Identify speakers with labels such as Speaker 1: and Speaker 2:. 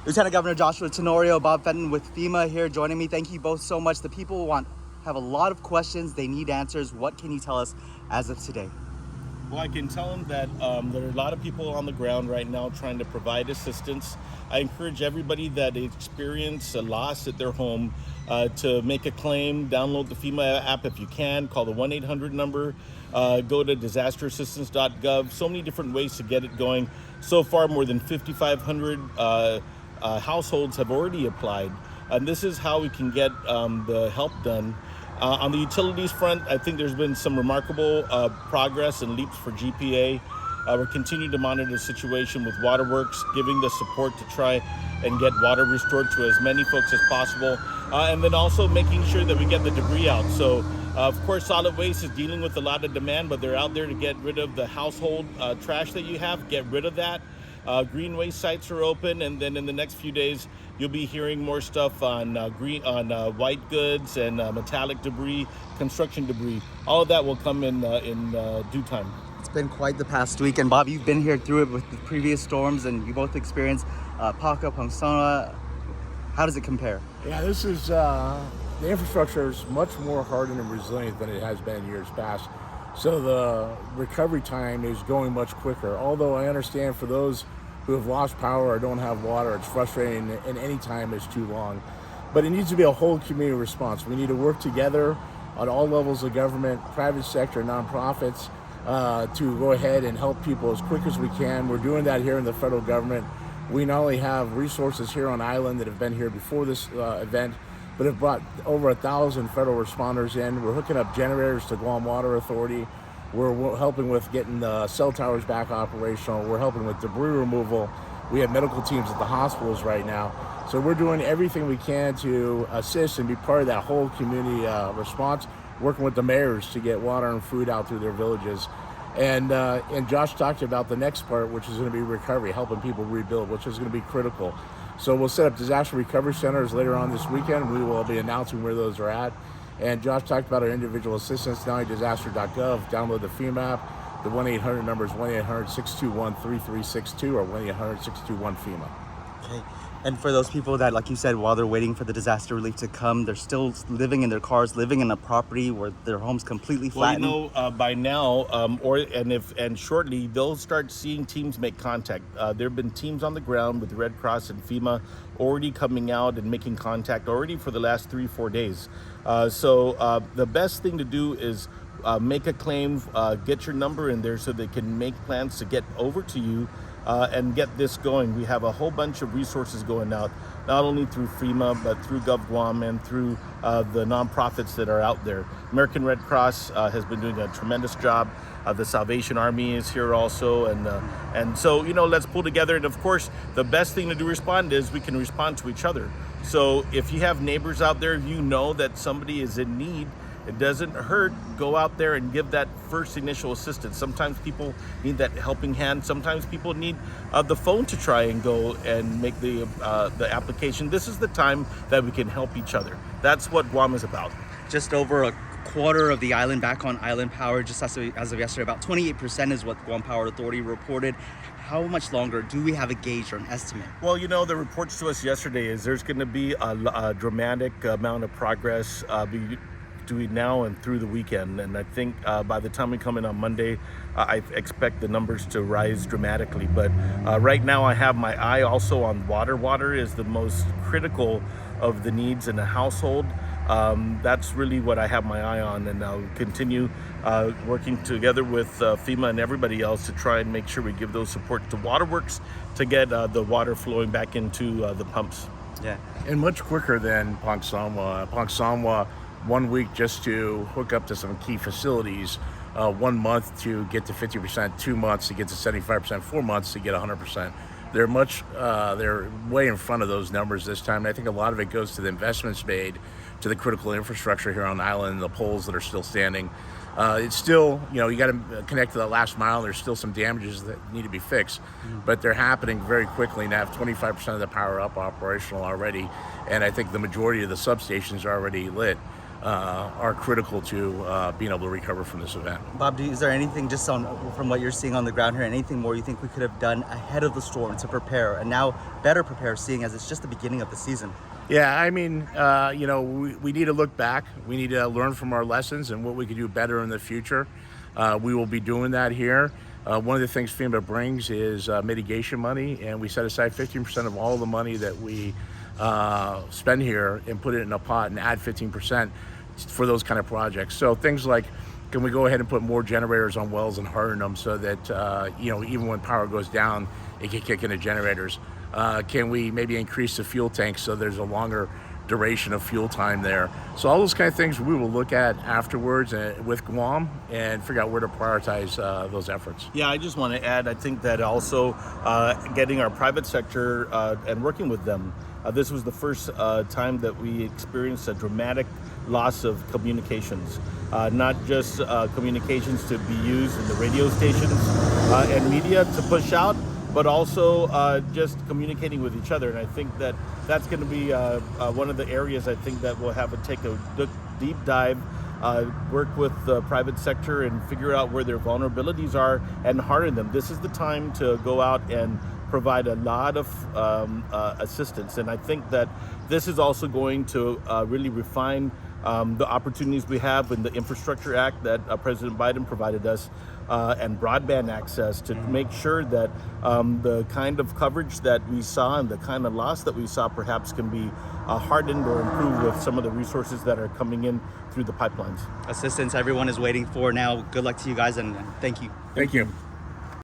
Speaker 1: Lieutenant Governor Joshua Tenorio, Bob Fenton with FEMA here joining me. Thank you both so much. The people have a lot of questions. They need answers. What can you tell us as of today?
Speaker 2: Well, I can tell them that there are a lot of people on the ground right now trying to provide assistance. I encourage everybody that experience a loss at their home to make a claim, download the FEMA app if you can, call the 1-800 number, go to disasterassistance.gov. So many different ways to get it going. So far, more than 5,500 households have already applied. And this is how we can get the help done. On the utilities front, I think there's been some remarkable progress and leaps for GPA. We're continuing to monitor the situation with Waterworks, giving the support to try and get water restored to as many folks as possible, and then also making sure that we get the debris out. So, of course, solid waste is dealing with a lot of demand, but they're out there to get rid of the household trash that you have, get rid of that. Green waste sites are open, and then in the next few days, you'll be hearing more stuff on white goods and metallic debris, construction debris. All of that will come in due time.
Speaker 1: It's been quite the past week, and Bob, you've been here through it with the previous storms, and you both experienced Paka, Pangsona. How does it compare?
Speaker 3: Yeah, this is the infrastructure is much more hardened and resilient than it has been in years past. So the recovery time is going much quicker. Although I understand for those who have lost power or don't have water, it's frustrating and any time is too long. But it needs to be a whole community response. We need to work together on all levels of government, private sector, nonprofits, to go ahead and help people as quick as we can. We're doing that here in the federal government. We not only have resources here on island that have been here before this event, but have brought over 1,000 federal responders in. We're hooking up generators to Guam Water Authority. We're helping with getting the cell towers back operational. We're helping with debris removal. We have medical teams at the hospitals right now. So we're doing everything we can to assist and be part of that whole community response, working with the mayors to get water and food out through their villages. And Josh talked about the next part, which is going to be recovery, helping people rebuild, which is going to be critical. So we'll set up disaster recovery centers later on this weekend. We will be announcing where those are at. And Josh talked about our individual assistance, not only disaster.gov, download the FEMA app. The 1-800 number is 1-800-621-3362 or 1-800-621-FEMA.
Speaker 1: Okay. And for those people that, like you said, while they're waiting for the disaster relief to come, they're still living in their cars, living in a property where their home's completely flattened.
Speaker 2: Well, by now, and shortly, they'll start seeing teams make contact. There have been teams on the ground with the Red Cross and FEMA already coming out and making contact already for the last 3-4 days. So the best thing to do is make a claim, get your number in there so they can make plans to get over to you and get this going. We have a whole bunch of resources going out, not only through FEMA, but through GovGuam and through the nonprofits that are out there. American Red Cross has been doing a tremendous job. The Salvation Army is here also. And so, let's pull together. And of course, the best thing to do respond is we can respond to each other. So if you have neighbors out there, you know that somebody is in need, it doesn't hurt. Go out there and give that first initial assistance. Sometimes people need that helping hand. Sometimes people need the phone to try and go and make the application. This is the time that we can help each other. That's what Guam is about.
Speaker 1: Just over a quarter of the island back on island power. Just as of yesterday, about 28% is what Guam Power Authority reported. How much longer do we have a gauge or an estimate?
Speaker 2: Well, the reports to us yesterday is there's going to be a dramatic amount of progress between now and through the weekend. And I think by the time we come in on Monday, I expect the numbers to rise dramatically. But right now I have my eye also on water. Water is the most critical of the needs in a household. That's really what I have my eye on, and I'll continue working together with FEMA and everybody else to try and make sure we give those support to Waterworks to get the water flowing back into the pumps.
Speaker 1: Yeah.
Speaker 3: And much quicker than Pangsonwa. Pangsonwa, 1 week just to hook up to some key facilities, 1 month to get to 50%, 2 months to get to 75%, 4 months to get 100%. They're way in front of those numbers this time. And I think a lot of it goes to the investments made to the critical infrastructure here on the island, the poles that are still standing. It's still, you got to connect to the last mile. There's still some damages that need to be fixed, but they're happening very quickly and have 25% of the power up operational already. And I think the majority of the substations are already lit. are critical to being able to recover from this event.
Speaker 1: Bob, is there anything just from what you're seeing on the ground here, anything more you think we could have done ahead of the storm to prepare and now better prepare, seeing as it's just the beginning of the season?
Speaker 3: Yeah, I mean, we need to look back. We need to learn from our lessons and what we could do better in the future. We will be doing that here. One of the things FEMA brings is mitigation money, and we set aside 15% of all the money that we spend here and put it in a pot and add 15% for those kind of projects. So things like, can we go ahead and put more generators on wells and harden them so that even when power goes down, it can kick into generators? Can we maybe increase the fuel tanks so there's a longer duration of fuel time there? So all those kind of things we will look at afterwards with Guam and figure out where to prioritize those efforts.
Speaker 2: Yeah, I just want to add, I think that also getting our private sector and working with them, this was the first time that we experienced a dramatic loss of communications. Not just communications to be used in the radio stations and media to push out, but also just communicating with each other. And I think that that's going to be one of the areas I think that we'll have to take a deep dive, work with the private sector and figure out where their vulnerabilities are and harden them. This is the time to go out and provide a lot of assistance. And I think that this is also going to really refine the opportunities we have in the Infrastructure Act that President Biden provided us, and broadband access to make sure that the kind of coverage that we saw and the kind of loss that we saw perhaps can be hardened or improved with some of the resources that are coming in through the pipelines.
Speaker 1: Assistance everyone is waiting for now. Good luck to you guys, and thank you.
Speaker 3: Thank you.